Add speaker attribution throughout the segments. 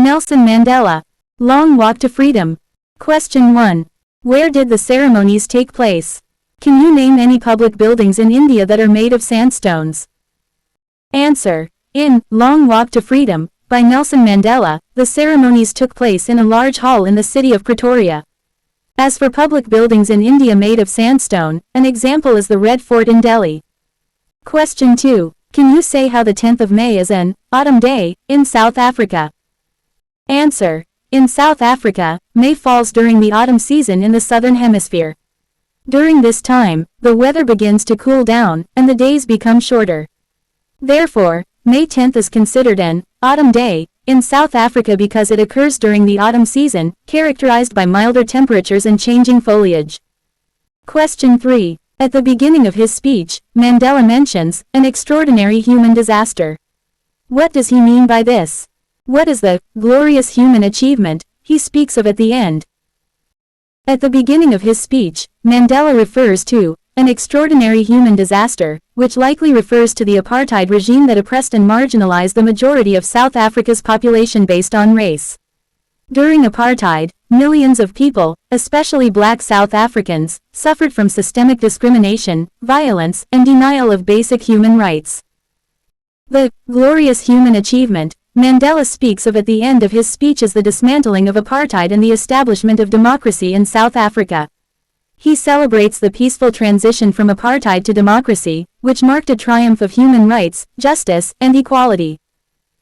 Speaker 1: Nelson Mandela Long Walk to Freedom. Question 1. Where did the ceremonies take place? Can you name any public buildings in India that are made of sandstones? Answer. In Long Walk to Freedom, by Nelson Mandela, the ceremonies took place in a large hall in the city of Pretoria. As for public buildings in India made of sandstone, an example is the Red Fort in Delhi. Question 2. Can you say how the 10th of May is an autumn day in South Africa? Answer. In South Africa, May falls during the autumn season in the southern hemisphere. During this time, the weather begins to cool down, and the days become shorter. Therefore, May 10th is considered an autumn day in South Africa because it occurs during the autumn season, characterized by milder temperatures and changing foliage. Question 3. At the beginning of his speech, Mandela mentions an extraordinary human disaster. What does he mean by this? What is the glorious human achievement he speaks of at the end? At the beginning of his speech, Mandela refers to an extraordinary human disaster, which likely refers to the apartheid regime that oppressed and marginalized the majority of South Africa's population based on race. During apartheid, millions of people, especially black South Africans, suffered from systemic discrimination, violence, and denial of basic human rights. The glorious human achievement Mandela speaks of at the end of his speech is the dismantling of apartheid and the establishment of democracy in South Africa. He celebrates the peaceful transition from apartheid to democracy, which marked a triumph of human rights, justice, and equality.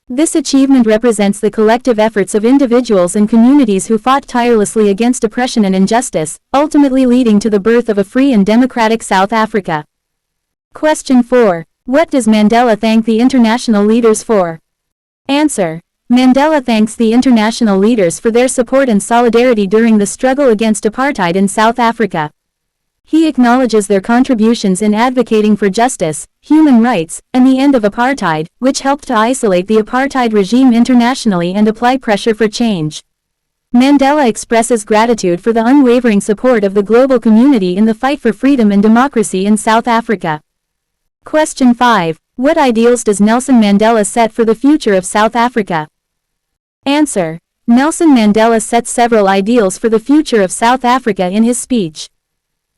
Speaker 1: This achievement represents the collective efforts of individuals and communities who fought tirelessly against oppression and injustice, ultimately leading to the birth of a free and democratic South Africa. Question 4. What does Mandela thank the international leaders for? Answer. Mandela thanks the international leaders for their support and solidarity during the struggle against apartheid in South Africa. He acknowledges their contributions in advocating for justice, human rights, and the end of apartheid, which helped to isolate the apartheid regime internationally and apply pressure for change. Mandela expresses gratitude for the unwavering support of the global community in the fight for freedom and democracy in South Africa. Question 5. What ideals does Nelson Mandela set for the future of South Africa? Answer. Nelson Mandela set several ideals for the future of South Africa in his speech.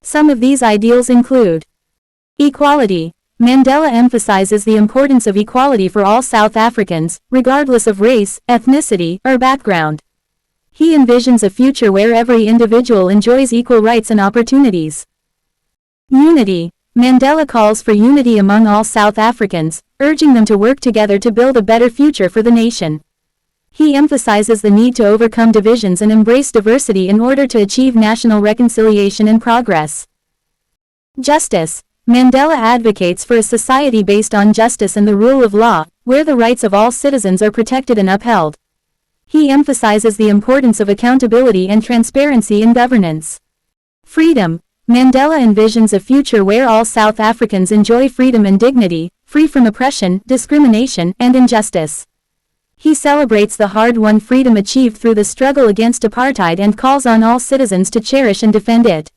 Speaker 1: Some of these ideals include equality. Mandela emphasizes the importance of equality for all South Africans, regardless of race, ethnicity, or background. He envisions a future where every individual enjoys equal rights and opportunities. Unity. Mandela calls for unity among all South Africans, urging them to work together to build a better future for the nation. He emphasizes the need to overcome divisions and embrace diversity in order to achieve national reconciliation and progress. Justice. Mandela advocates for a society based on justice and the rule of law, where the rights of all citizens are protected and upheld. He emphasizes the importance of accountability and transparency in governance. Freedom. Mandela envisions a future where all South Africans enjoy freedom and dignity, free from oppression, discrimination, and injustice. He celebrates the hard-won freedom achieved through the struggle against apartheid and calls on all citizens to cherish and defend it.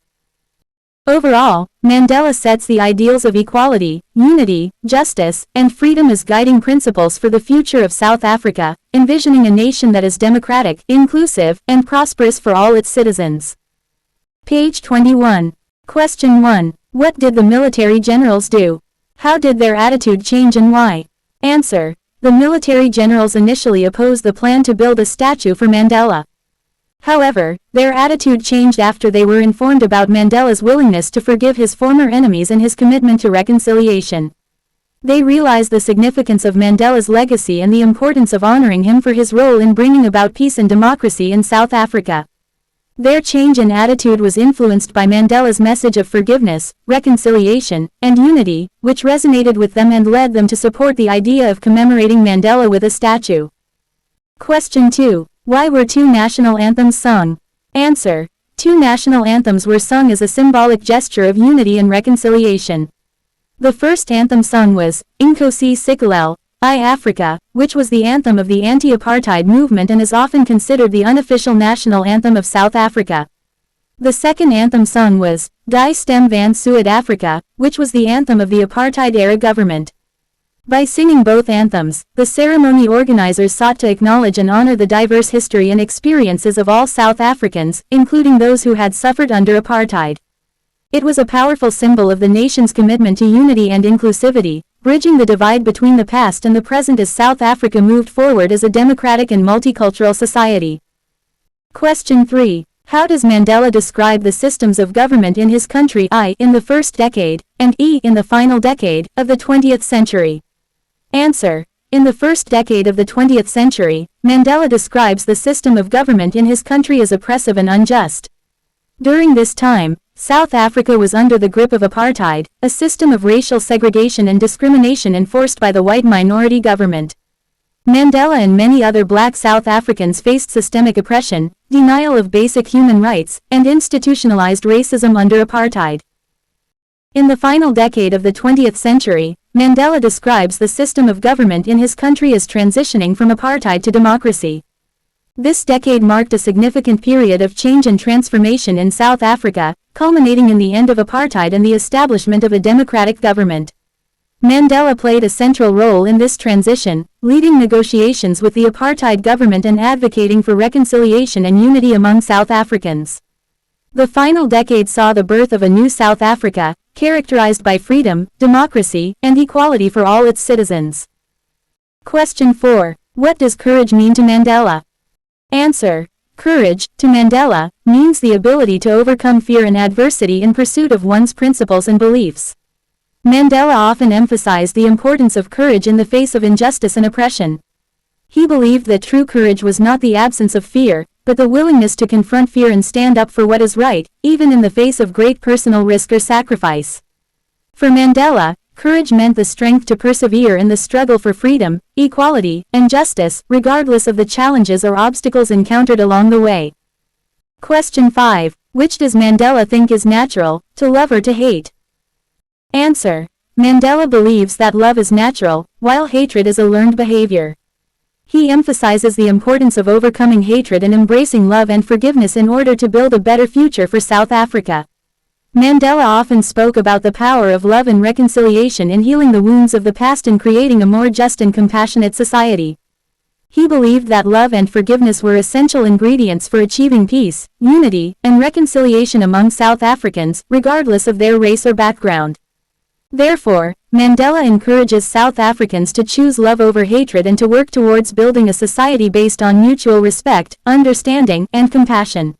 Speaker 1: Overall, Mandela sets the ideals of equality, unity, justice, and freedom as guiding principles for the future of South Africa, envisioning a nation that is democratic, inclusive, and prosperous for all its citizens. Page 21. Question 1. What did the military generals do? How did their attitude change and why? Answer. The military generals initially opposed the plan to build a statue for Mandela. However, their attitude changed after they were informed about Mandela's willingness to forgive his former enemies and his commitment to reconciliation. They realized the significance of Mandela's legacy and the importance of honoring him for his role in bringing about peace and democracy in South Africa. Their change in attitude was influenced by Mandela's message of forgiveness, reconciliation, and unity, which resonated with them and led them to support the idea of commemorating Mandela with a statue. Question 2. Why were two national anthems sung? Answer. Two national anthems were sung as a symbolic gesture of unity and reconciliation. The first anthem sung was Inkosi Sikelel, I Africa, which was the anthem of the anti-apartheid movement and is often considered the unofficial national anthem of South Africa. The second anthem sung was Die Stem van Suid-Afrika, which was the anthem of the apartheid-era government. By singing both anthems, the ceremony organizers sought to acknowledge and honor the diverse history and experiences of all South Africans, including those who had suffered under apartheid. It was a powerful symbol of the nation's commitment to unity and inclusivity, bridging the divide between the past and the present as South Africa moved forward as a democratic and multicultural society. Question 3. How does Mandela describe the systems of government in his country I in the first decade, and E in the final decade, of the 20th century? Answer. In the first decade of the 20th century, Mandela describes the system of government in his country as oppressive and unjust. During this time, South Africa was under the grip of apartheid, a system of racial segregation and discrimination enforced by the white minority government. Mandela and many other black South Africans faced systemic oppression, denial of basic human rights, and institutionalized racism under apartheid. In the final decade of the 20th century, Mandela describes the system of government in his country as transitioning from apartheid to democracy. This decade marked a significant period of change and transformation in South Africa, culminating in the end of apartheid and the establishment of a democratic government. Mandela played a central role in this transition, leading negotiations with the apartheid government and advocating for reconciliation and unity among South Africans. The final decade saw the birth of a new South Africa, characterized by freedom, democracy, and equality for all its citizens. Question 4. What does courage mean to Mandela? Answer. Courage, to Mandela, means the ability to overcome fear and adversity in pursuit of one's principles and beliefs. Mandela often emphasized the importance of courage in the face of injustice and oppression. He believed that true courage was not the absence of fear, but the willingness to confront fear and stand up for what is right, even in the face of great personal risk or sacrifice. For Mandela, courage meant the strength to persevere in the struggle for freedom, equality, and justice, regardless of the challenges or obstacles encountered along the way. Question 5. Which does Mandela think is natural, to love or to hate? Answer. Mandela believes that love is natural, while hatred is a learned behavior. He emphasizes the importance of overcoming hatred and embracing love and forgiveness in order to build a better future for South Africa. Mandela often spoke about the power of love and reconciliation in healing the wounds of the past and creating a more just and compassionate society. He believed that love and forgiveness were essential ingredients for achieving peace, unity, and reconciliation among South Africans, regardless of their race or background. Therefore, Mandela encourages South Africans to choose love over hatred and to work towards building a society based on mutual respect, understanding, and compassion.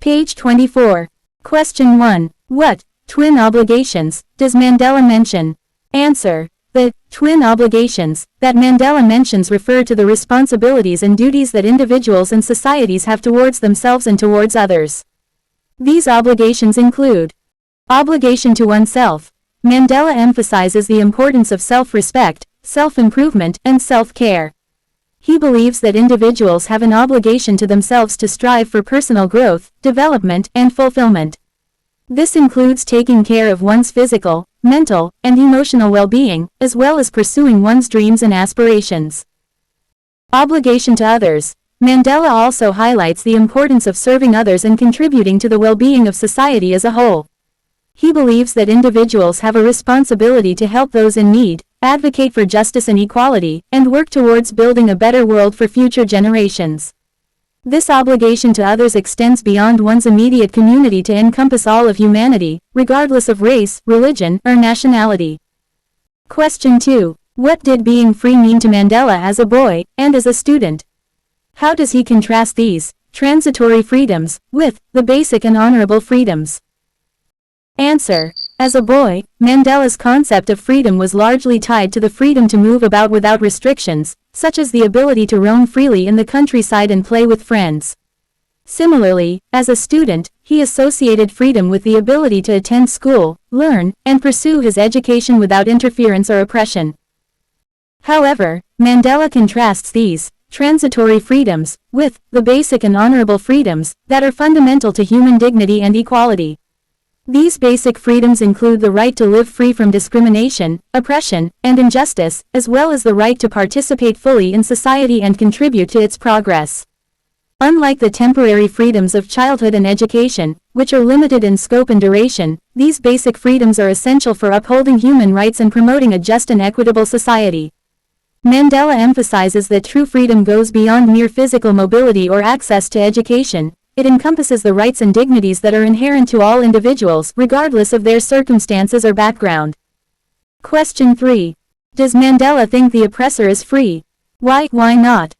Speaker 1: Page 24. Question 1. What twin obligations does Mandela mention? Answer. The twin obligations that Mandela mentions refer to the responsibilities and duties that individuals and societies have towards themselves and towards others. These obligations include obligation to oneself. Mandela emphasizes the importance of self-respect, self-improvement, and self-care. He believes that individuals have an obligation to themselves to strive for personal growth, development, and fulfillment. This includes taking care of one's physical, mental, and emotional well-being, as well as pursuing one's dreams and aspirations. Obligation to others. Mandela also highlights the importance of serving others and contributing to the well-being of society as a whole. He believes that individuals have a responsibility to help those in need, advocate for justice and equality, and work towards building a better world for future generations. This obligation to others extends beyond one's immediate community to encompass all of humanity, regardless of race, religion, or nationality. Question 2. What did being free mean to Mandela as a boy, and as a student? How does he contrast these transitory freedoms with the basic and honorable freedoms? Answer. As a boy, Mandela's concept of freedom was largely tied to the freedom to move about without restrictions, such as the ability to roam freely in the countryside and play with friends. Similarly, as a student, he associated freedom with the ability to attend school, learn, and pursue his education without interference or oppression. However, Mandela contrasts these transitory freedoms with the basic and honorable freedoms that are fundamental to human dignity and equality. These basic freedoms include the right to live free from discrimination, oppression, and injustice, as well as the right to participate fully in society and contribute to its progress. Unlike the temporary freedoms of childhood and education, which are limited in scope and duration, these basic freedoms are essential for upholding human rights and promoting a just and equitable society. Mandela emphasizes that true freedom goes beyond mere physical mobility or access to education. It encompasses the rights and dignities that are inherent to all individuals, regardless of their circumstances or background. Question 3. Does Mandela think the oppressor is free? Why not?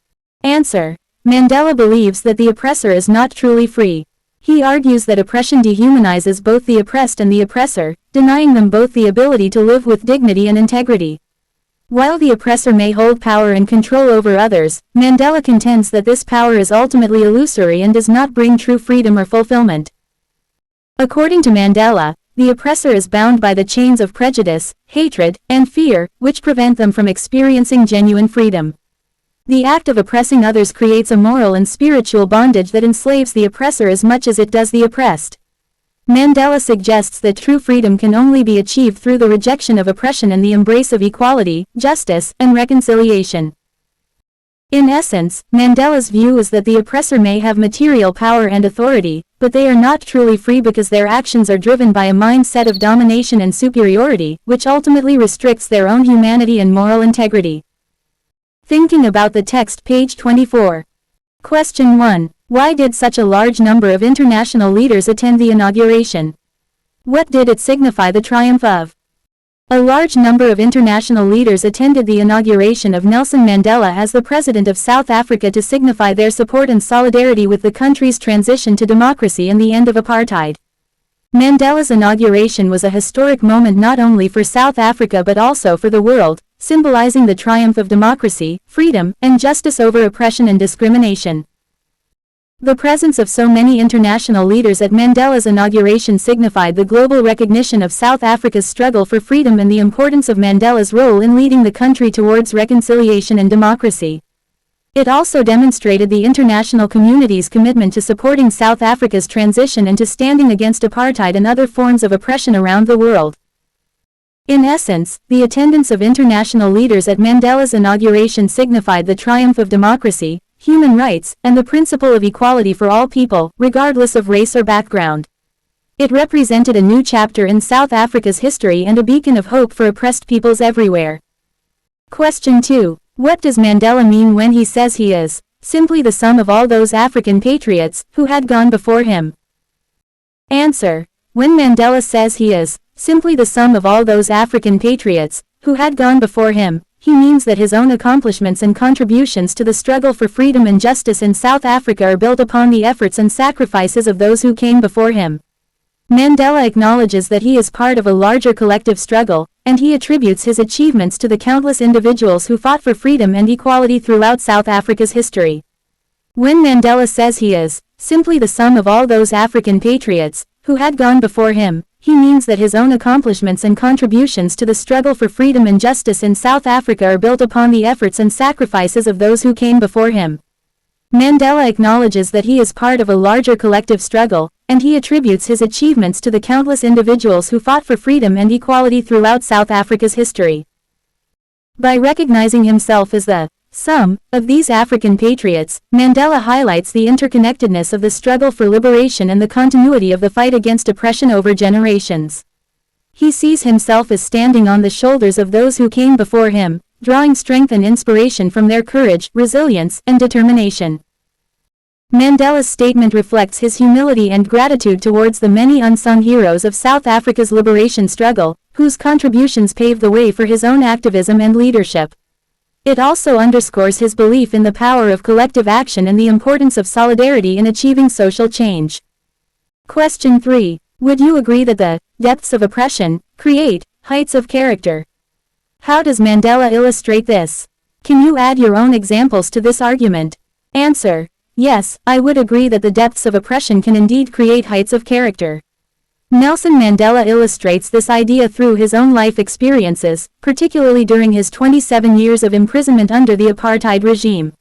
Speaker 1: Answer. Mandela believes that the oppressor is not truly free. He argues that oppression dehumanizes both the oppressed and the oppressor, denying them both the ability to live with dignity and integrity. While the oppressor may hold power and control over others, Mandela contends that this power is ultimately illusory and does not bring true freedom or fulfillment. According to Mandela, the oppressor is bound by the chains of prejudice, hatred, and fear, which prevent them from experiencing genuine freedom. The act of oppressing others creates a moral and spiritual bondage that enslaves the oppressor as much as it does the oppressed. Mandela suggests that true freedom can only be achieved through the rejection of oppression and the embrace of equality, justice, and reconciliation. In essence, Mandela's view is that the oppressor may have material power and authority, but they are not truly free because their actions are driven by a mindset of domination and superiority, which ultimately restricts their own humanity and moral integrity. Thinking about the text, page 24. Question 1. Why did such a large number of international leaders attend the inauguration? What did it signify the triumph of? A large number of international leaders attended the inauguration of Nelson Mandela as the President of South Africa to signify their support and solidarity with the country's transition to democracy and the end of apartheid. Mandela's inauguration was a historic moment not only for South Africa but also for the world, symbolizing the triumph of democracy, freedom, and justice over oppression and discrimination. The presence of so many international leaders at Mandela's inauguration signified the global recognition of South Africa's struggle for freedom and the importance of Mandela's role in leading the country towards reconciliation and democracy. It also demonstrated the international community's commitment to supporting South Africa's transition and to standing against apartheid and other forms of oppression around the world. In essence, the attendance of international leaders at Mandela's inauguration signified the triumph of democracy, human rights, and the principle of equality for all people, regardless of race or background. It represented a new chapter in South Africa's history and a beacon of hope for oppressed peoples everywhere. Question 2. What does Mandela mean when he says he is simply the sum of all those African patriots who had gone before him? Answer. When Mandela says he is simply the sum of all those African patriots who had gone before him, he means that his own accomplishments and contributions to the struggle for freedom and justice in South Africa are built upon the efforts and sacrifices of those who came before him. Mandela acknowledges that he is part of a larger collective struggle, and he attributes his achievements to the countless individuals who fought for freedom and equality throughout South Africa's history. When Mandela says he is simply the sum of all those African patriots who had gone before him, he means that his own accomplishments and contributions to the struggle for freedom and justice in South Africa are built upon the efforts and sacrifices of those who came before him. Mandela acknowledges that he is part of a larger collective struggle, and he attributes his achievements to the countless individuals who fought for freedom and equality throughout South Africa's history. By recognizing himself as the sum of these African patriots, Mandela highlights the interconnectedness of the struggle for liberation and the continuity of the fight against oppression over generations. He sees himself as standing on the shoulders of those who came before him, drawing strength and inspiration from their courage, resilience, and determination. Mandela's statement reflects his humility and gratitude towards the many unsung heroes of South Africa's liberation struggle, whose contributions paved the way for his own activism and leadership. It also underscores his belief in the power of collective action and the importance of solidarity in achieving social change. Question 3. Would you agree that the depths of oppression create heights of character? How does Mandela illustrate this? Can you add your own examples to this argument? Answer. Yes, I would agree that the depths of oppression can indeed create heights of character. Nelson Mandela illustrates this idea through his own life experiences, particularly during his 27 years of imprisonment under the apartheid regime.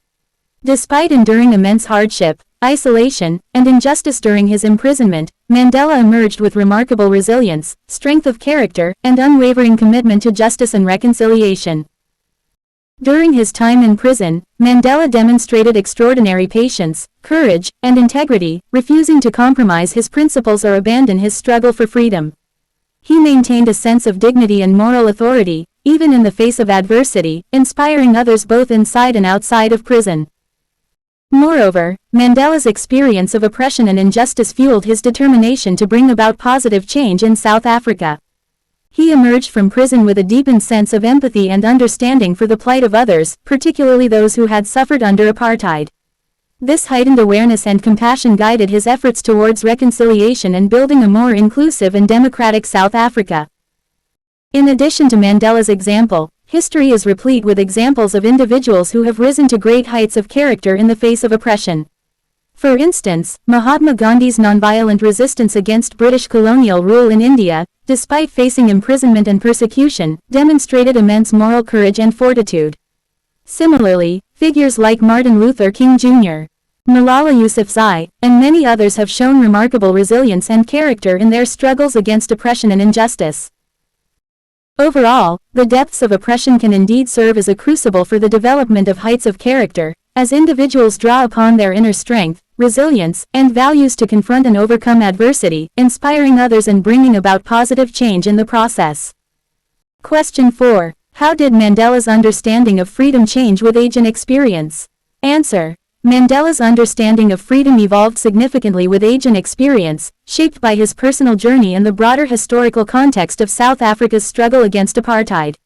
Speaker 1: Despite enduring immense hardship, isolation, and injustice during his imprisonment, Mandela emerged with remarkable resilience, strength of character, and unwavering commitment to justice and reconciliation. During his time in prison, Mandela demonstrated extraordinary patience, courage, and integrity, refusing to compromise his principles or abandon his struggle for freedom. He maintained a sense of dignity and moral authority, even in the face of adversity, inspiring others both inside and outside of prison. Moreover, Mandela's experience of oppression and injustice fueled his determination to bring about positive change in South Africa. He emerged from prison with a deepened sense of empathy and understanding for the plight of others, particularly those who had suffered under apartheid. This heightened awareness and compassion guided his efforts towards reconciliation and building a more inclusive and democratic South Africa. In addition to Mandela's example, history is replete with examples of individuals who have risen to great heights of character in the face of oppression. For instance, Mahatma Gandhi's nonviolent resistance against British colonial rule in India, despite facing imprisonment and persecution, demonstrated immense moral courage and fortitude. Similarly, figures like Martin Luther King Jr., Malala Yousafzai, and many others have shown remarkable resilience and character in their struggles against oppression and injustice. Overall, the depths of oppression can indeed serve as a crucible for the development of heights of character, as individuals draw upon their inner strength, resilience, and values to confront and overcome adversity, inspiring others and bringing about positive change in the process. Question 4. How did Mandela's understanding of freedom change with age and experience? Answer. Mandela's understanding of freedom evolved significantly with age and experience, shaped by his personal journey and the broader historical context of South Africa's struggle against apartheid.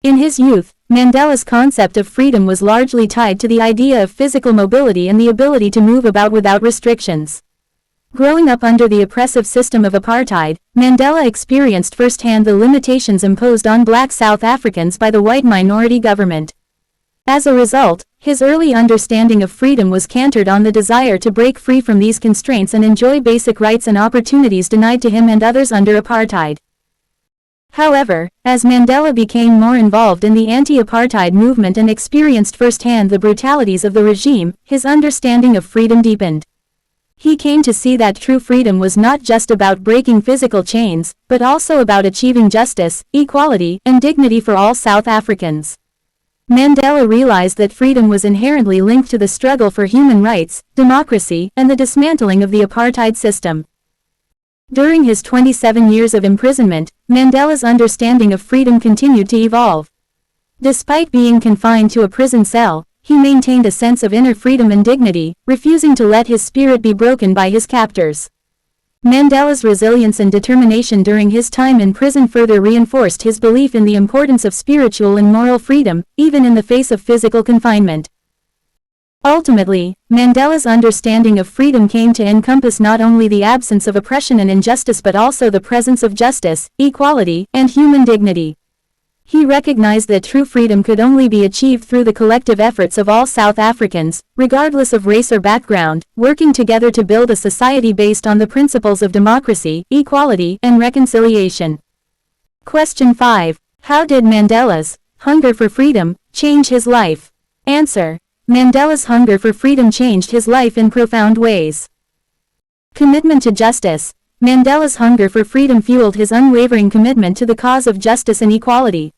Speaker 1: In his youth, Mandela's concept of freedom was largely tied to the idea of physical mobility and the ability to move about without restrictions. Growing up under the oppressive system of apartheid, Mandela experienced firsthand the limitations imposed on black South Africans by the white minority government. As a result, his early understanding of freedom was centered on the desire to break free from these constraints and enjoy basic rights and opportunities denied to him and others under apartheid. However, as Mandela became more involved in the anti-apartheid movement and experienced firsthand the brutalities of the regime, his understanding of freedom deepened. He came to see that true freedom was not just about breaking physical chains, but also about achieving justice, equality, and dignity for all South Africans. Mandela realized that freedom was inherently linked to the struggle for human rights, democracy, and the dismantling of the apartheid system. During his 27 years of imprisonment, Mandela's understanding of freedom continued to evolve. Despite being confined to a prison cell, he maintained a sense of inner freedom and dignity, refusing to let his spirit be broken by his captors. Mandela's resilience and determination during his time in prison further reinforced his belief in the importance of spiritual and moral freedom, even in the face of physical confinement. Ultimately, Mandela's understanding of freedom came to encompass not only the absence of oppression and injustice but also the presence of justice, equality, and human dignity. He recognized that true freedom could only be achieved through the collective efforts of all South Africans, regardless of race or background, working together to build a society based on the principles of democracy, equality, and reconciliation. Question 5. How did Mandela's hunger for freedom change his life? Answer. Mandela's hunger for freedom changed his life in profound ways. Commitment to justice. Mandela's hunger for freedom fueled his unwavering commitment to the cause of justice and equality.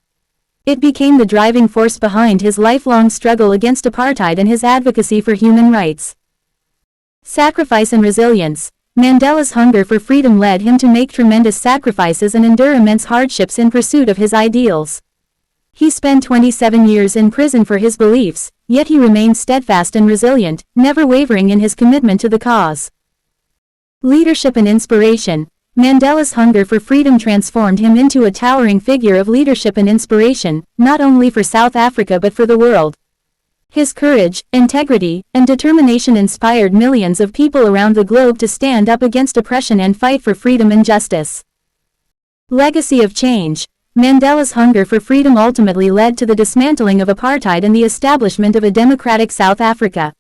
Speaker 1: It became the driving force behind his lifelong struggle against apartheid and his advocacy for human rights. Sacrifice and resilience. Mandela's hunger for freedom led him to make tremendous sacrifices and endure immense hardships in pursuit of his ideals. He spent 27 years in prison for his beliefs, yet he remained steadfast and resilient, never wavering in his commitment to the cause. Leadership and inspiration. Mandela's hunger for freedom transformed him into a towering figure of leadership and inspiration, not only for South Africa but for the world. His courage, integrity, and determination inspired millions of people around the globe to stand up against oppression and fight for freedom and justice. Legacy of change. Mandela's hunger for freedom ultimately led to the dismantling of apartheid and the establishment of a democratic South Africa.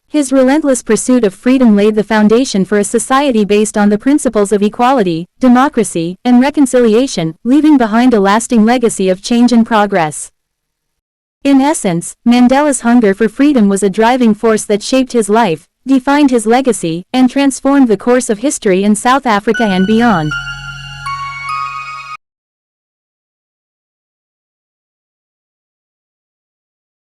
Speaker 1: His relentless pursuit of freedom laid the foundation for a society based on the principles of equality, democracy, and reconciliation, leaving behind a lasting legacy of change and progress. In essence, Mandela's hunger for freedom was a driving force that shaped his life, defined his legacy, and transformed the course of history in South Africa and beyond.